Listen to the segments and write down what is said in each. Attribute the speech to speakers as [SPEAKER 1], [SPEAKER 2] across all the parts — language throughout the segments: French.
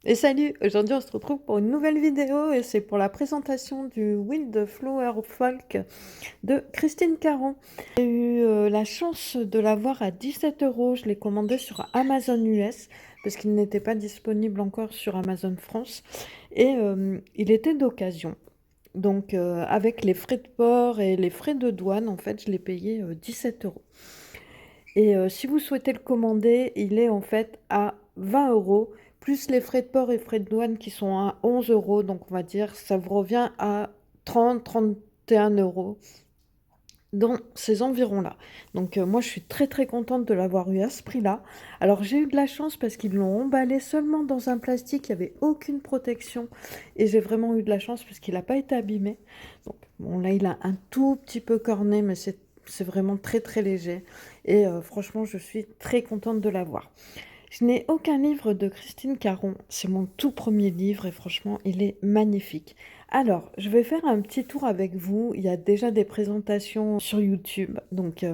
[SPEAKER 1] Et salut, aujourd'hui on se retrouve pour une nouvelle vidéo et c'est pour la présentation du Wild Flower Folk de Christine Caron. J'ai eu la chance de l'avoir à 17 euros, je l'ai commandé sur Amazon US parce qu'il n'était pas disponible encore sur Amazon France et il était d'occasion. Donc avec les frais de port et les frais de douane, en fait je l'ai payé 17 euros. Et si vous souhaitez le commander, il est en fait à 20 euros, plus les frais de port et frais de douane qui sont à 11 euros. Donc on va dire, ça vous revient à 30-31 euros dans ces environs-là. Donc moi, je suis très très contente de l'avoir eu à ce prix-là. Alors j'ai eu de la chance parce qu'ils l'ont emballé seulement dans un plastique, il n'y avait aucune protection. Et j'ai vraiment eu de la chance parce qu'il n'a pas été abîmé. Donc bon, là, il a un tout petit peu corné, mais c'est vraiment très très léger. Et franchement, je suis très contente de l'avoir. Je n'ai aucun livre de Christine Caron. C'est mon tout premier livre et franchement, il est magnifique. Alors, je vais faire un petit tour avec vous. Il y a déjà des présentations sur YouTube. Donc,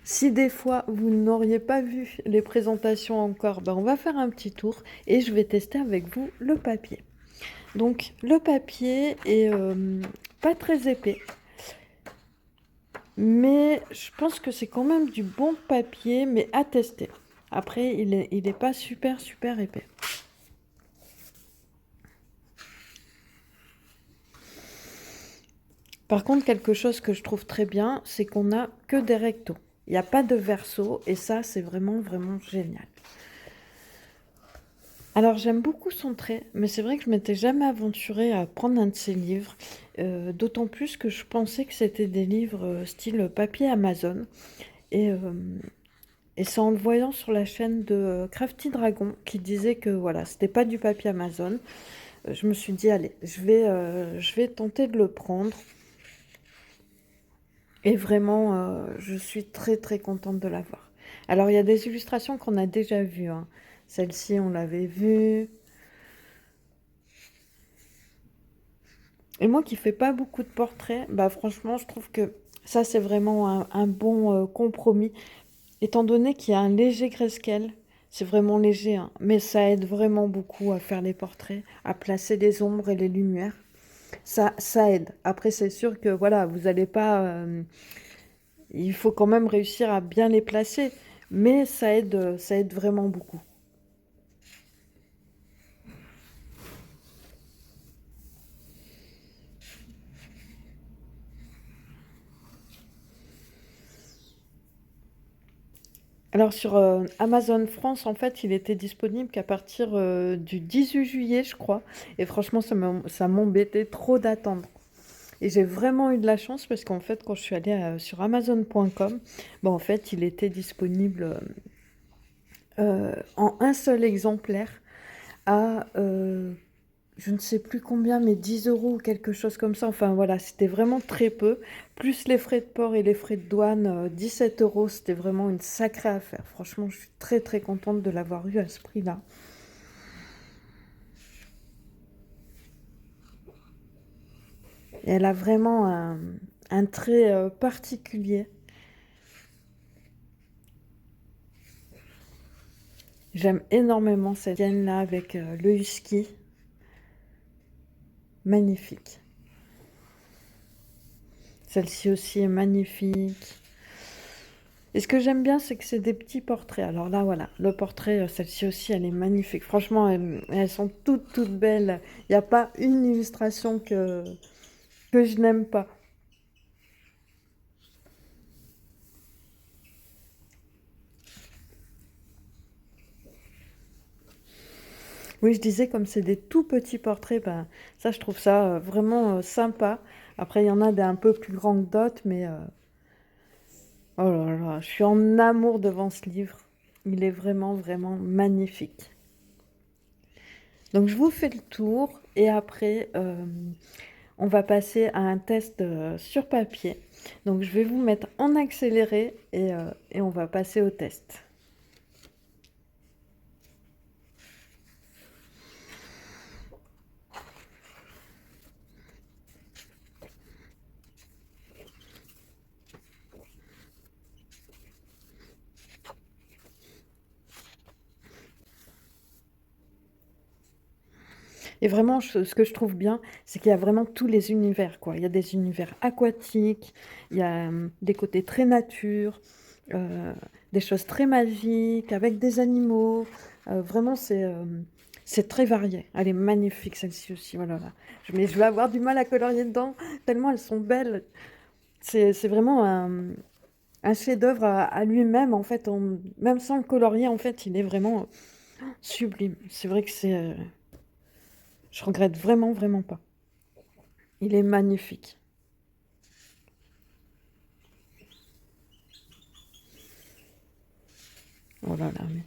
[SPEAKER 1] si des fois vous n'auriez pas vu les présentations encore, ben on va faire un petit tour et je vais tester avec vous le papier. Donc, le papier est pas très épais. Mais je pense que c'est quand même du bon papier, mais à tester. Après, il est pas super super épais. Par contre, quelque chose que je trouve très bien, c'est qu'on n'a que des rectos. Il n'y a pas de verso et ça, c'est vraiment, vraiment génial. Alors, j'aime beaucoup son trait, mais c'est vrai que je m'étais jamais aventurée à prendre un de ses livres, d'autant plus que je pensais que c'était des livres style papier Amazon. Et, euh, et c'est en le voyant sur la chaîne de Crafty Dragon qui disait que voilà, c'était pas du papier Amazon. Je me suis dit, allez, je vais tenter de le prendre. Et vraiment, je suis très très contente de l'avoir. Alors, il y a des illustrations qu'on a déjà vues, hein. Celle-ci, on l'avait vue. Et moi qui fais pas beaucoup de portraits, bah franchement, je trouve que ça, c'est vraiment un bon compromis. Étant donné qu'il y a un léger grayscale, c'est vraiment léger, hein, mais ça aide vraiment beaucoup à faire les portraits, à placer les ombres et les lumières. Ça aide. Après, c'est sûr que voilà, vous n'allez pas... il faut quand même réussir à bien les placer, mais ça aide vraiment beaucoup. Alors sur Amazon France, en fait, il était disponible qu'à partir du 18 juillet, je crois. Et franchement, ça m'embêtait trop d'attendre. Et j'ai vraiment eu de la chance parce qu'en fait, quand je suis allée sur Amazon.com, bah, en fait, il était disponible en un seul exemplaire à je ne sais plus combien, mais 10 euros ou quelque chose comme ça. Enfin voilà, c'était vraiment très peu. Plus les frais de port et les frais de douane, 17 euros, c'était vraiment une sacrée affaire. Franchement, je suis très très contente de l'avoir eu à ce prix-là. Et elle a vraiment un trait particulier. J'aime énormément cette gaine-là avec le husky. Magnifique. Celle-ci aussi est magnifique. Et ce que j'aime bien, c'est que c'est des petits portraits. Alors là, voilà, le portrait, celle-ci aussi, elle est magnifique. Franchement, elles sont toutes, toutes belles. Il n'y a pas une illustration que je n'aime pas. Oui, je disais, comme c'est des tout petits portraits, ben, ça, je trouve ça vraiment sympa. Après, il y en a des un peu plus grands que d'autres, mais oh là là, je suis en amour devant ce livre. Il est vraiment, vraiment magnifique. Donc, je vous fais le tour et après, on va passer à un test sur papier. Donc je vais vous mettre en accéléré et on va passer au test. Et vraiment, ce que je trouve bien, c'est qu'il y a vraiment tous les univers, quoi. Il y a des univers aquatiques, il y a des côtés très nature, euh, des choses très magiques, avec des animaux. Vraiment, c'est très varié. Elle est magnifique, celle-ci aussi. Voilà, là. Mais je vais avoir du mal à colorier dedans, tellement elles sont belles. C'est vraiment un chef-d'œuvre à lui-même, en fait. Même sans le colorier, en fait, il est vraiment sublime. C'est vrai que je regrette vraiment, vraiment pas. Il est magnifique. Oh là là, mais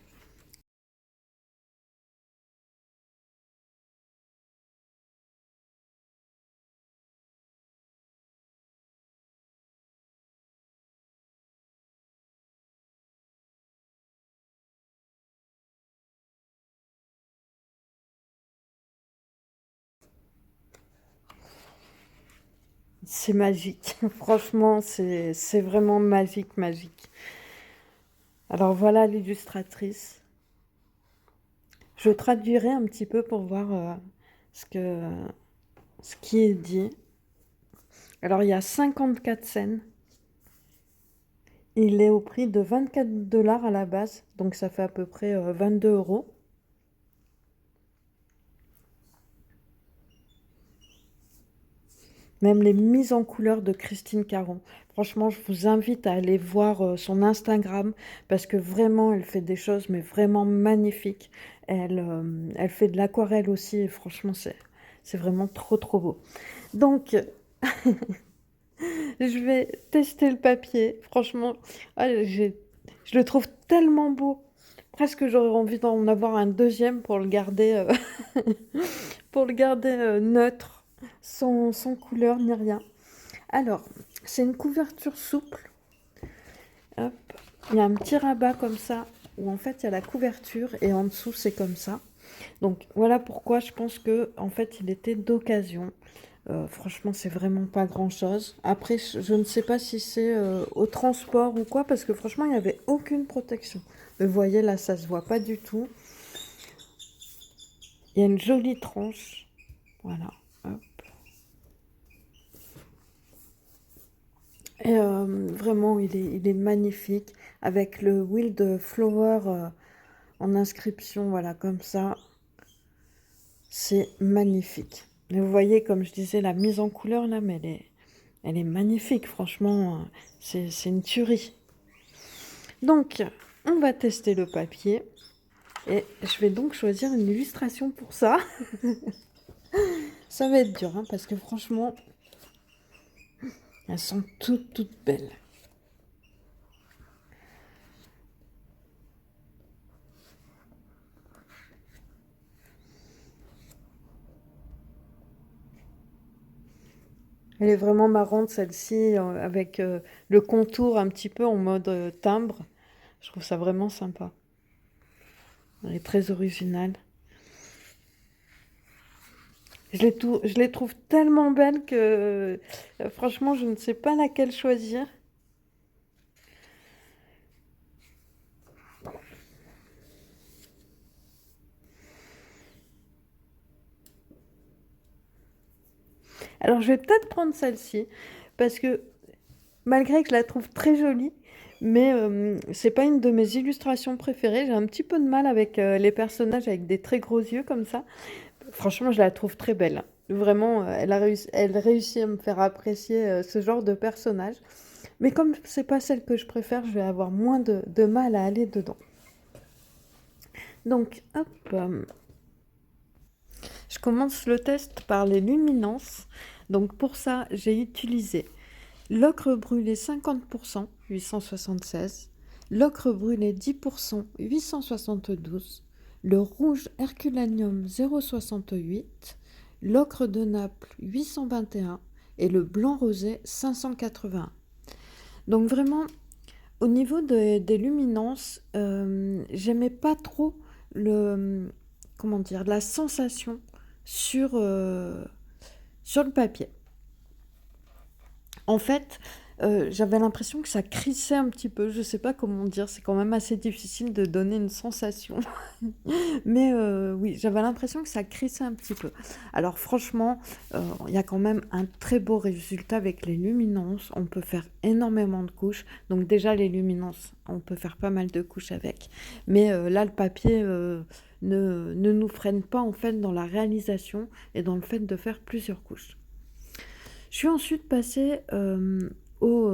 [SPEAKER 1] c'est magique. Franchement, c'est vraiment magique, magique. Alors voilà l'illustratrice. Je traduirai un petit peu pour voir ce que, ce qui est dit. Alors il y a 54 scènes. Il est au prix de 24 $ à la base, donc ça fait à peu près 22 euros. Même les mises en couleur de Christine Caron. Franchement, je vous invite à aller voir son Instagram parce que vraiment, elle fait des choses, mais vraiment magnifiques. Elle fait de l'aquarelle aussi et franchement, c'est vraiment trop, trop beau. Donc, je vais tester le papier. Franchement, je le trouve tellement beau. Presque j'aurais envie d'en avoir un deuxième pour le garder, pour le garder neutre, sans couleur ni rien. Alors, c'est une couverture souple. Hop. Il y a un petit rabat comme ça, où en fait il y a la couverture et en dessous c'est comme ça. Donc voilà pourquoi je pense que en fait il était d'occasion. Franchement, c'est vraiment pas grand-chose. Après, je ne sais pas si c'est au transport ou quoi, parce que franchement, il n'y avait aucune protection. Vous voyez, là, ça se voit pas du tout. Il y a une jolie tranche. Voilà. Hop. Et vraiment, il est magnifique. Avec le Wild Flower en inscription, voilà, comme ça. C'est magnifique. Mais vous voyez, comme je disais, la mise en couleur, là, mais elle est magnifique, franchement. C'est une tuerie. Donc, on va tester le papier. Et je vais donc choisir une illustration pour ça. Ça va être dur, hein, parce que franchement, elles sont toutes, toutes belles. Elle est vraiment marrante, celle-ci, avec le contour un petit peu en mode timbre. Je trouve ça vraiment sympa. Elle est très originale. Je les trouve tellement belles que franchement, je ne sais pas laquelle choisir. Alors, je vais peut-être prendre celle-ci parce que malgré que je la trouve très jolie, mais c'est pas une de mes illustrations préférées. J'ai un petit peu de mal avec les personnages avec des très gros yeux comme ça. Franchement, je la trouve très belle. Vraiment, elle réussit à me faire apprécier ce genre de personnage. Mais comme c'est pas celle que je préfère, je vais avoir moins de mal à aller dedans. Donc, hop, je commence le test par les luminances. Donc pour ça, j'ai utilisé l'ocre brûlé 50%, 876, l'ocre brûlé 10%, 872, le rouge Herculaneum 0,68, l'ocre de Naples 821 et le blanc rosé 581. Donc vraiment, au niveau des luminances, j'aimais pas trop le, comment dire, la sensation sur, sur le papier. En fait, j'avais l'impression que ça crissait un petit peu, je sais pas comment dire, c'est quand même assez difficile de donner une sensation. Mais oui, j'avais l'impression que ça crissait un petit peu. Alors franchement, il y a quand même un très beau résultat avec les luminances. On peut faire énormément de couches. Donc déjà, les luminances, on peut faire pas mal de couches avec. Mais là, le papier ne nous freine pas en fait dans la réalisation et dans le fait de faire plusieurs couches. Je suis ensuite passée au,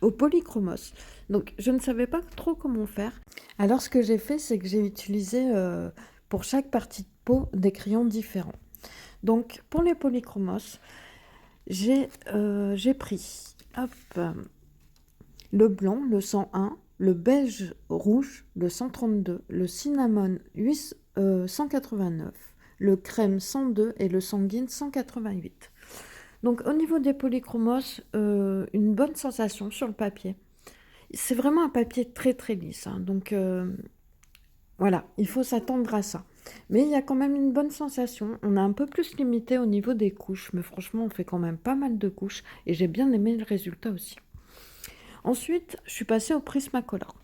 [SPEAKER 1] au polychromos. Donc je ne savais pas trop comment faire. Alors ce que j'ai fait, c'est que j'ai utilisé pour chaque partie de peau des crayons différents. Donc pour les polychromos, j'ai pris hop, le blanc, le 101, le beige rouge, le 132, le cinnamon 189, le crème 102 et le sanguine 188. Donc au niveau des polychromos, une bonne sensation sur le papier. C'est vraiment un papier très très lisse, hein, donc voilà, il faut s'attendre à ça. Mais il y a quand même une bonne sensation. On a un peu plus limité au niveau des couches, mais franchement, on fait quand même pas mal de couches et j'ai bien aimé le résultat aussi. Ensuite, je suis passée au Prismacolor.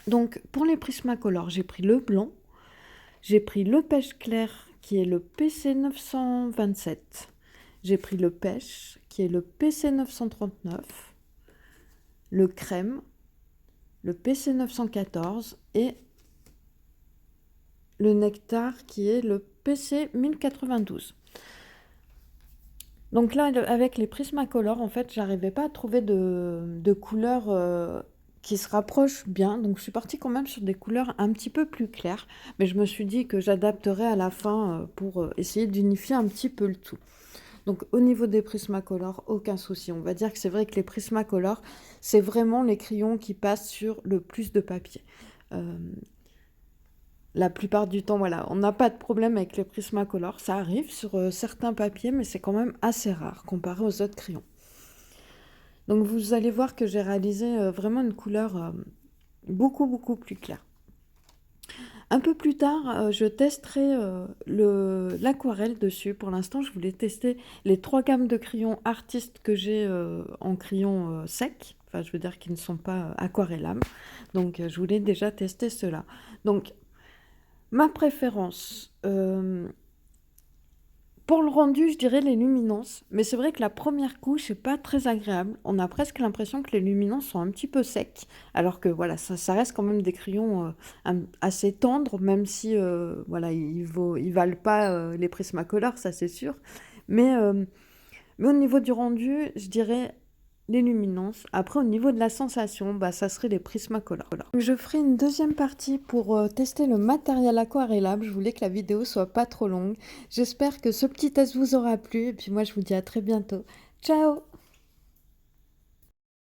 [SPEAKER 1] Donc pour les Prismacolor, j'ai pris le blanc, j'ai pris le pêche clair qui est le PC 927, j'ai pris le pêche qui est le PC 939, le crème, le PC 914 et le nectar qui est le PC 1092. Donc là, avec les Prismacolor, en fait, j'arrivais pas à trouver de couleurs qui se rapprochent bien. Donc je suis partie quand même sur des couleurs un petit peu plus claires. Mais je me suis dit que j'adapterais à la fin pour essayer d'unifier un petit peu le tout. Donc au niveau des Prismacolor, aucun souci. On va dire que c'est vrai que les Prismacolor, c'est vraiment les crayons qui passent sur le plus de papier. La plupart du temps, voilà, on n'a pas de problème avec les Prismacolor. Ça arrive sur certains papiers, mais c'est quand même assez rare comparé aux autres crayons. Donc vous allez voir que j'ai réalisé vraiment une couleur beaucoup plus claire. Un peu plus tard, je testerai l'aquarelle dessus. Pour l'instant, je voulais tester les 3 gammes de crayons artistes que j'ai en crayon sec. Enfin, je veux dire qui ne sont pas aquarellables. Donc, je voulais déjà tester cela. Donc, ma préférence, pour le rendu, je dirais les luminances. Mais c'est vrai que la première couche n'est pas très agréable. On a presque l'impression que les luminances sont un petit peu secs. Alors que voilà, ça reste quand même des crayons assez tendres, même si voilà, ils valent pas les Prismacolor, ça c'est sûr. Mais au niveau du rendu, je dirais les luminances. Après, au niveau de la sensation, bah, ça serait les Prismacolor. Je ferai une deuxième partie pour tester le matériel aquarellable. Je voulais que la vidéo soit pas trop longue. J'espère que ce petit test vous aura plu. Et puis moi, je vous dis à très bientôt. Ciao!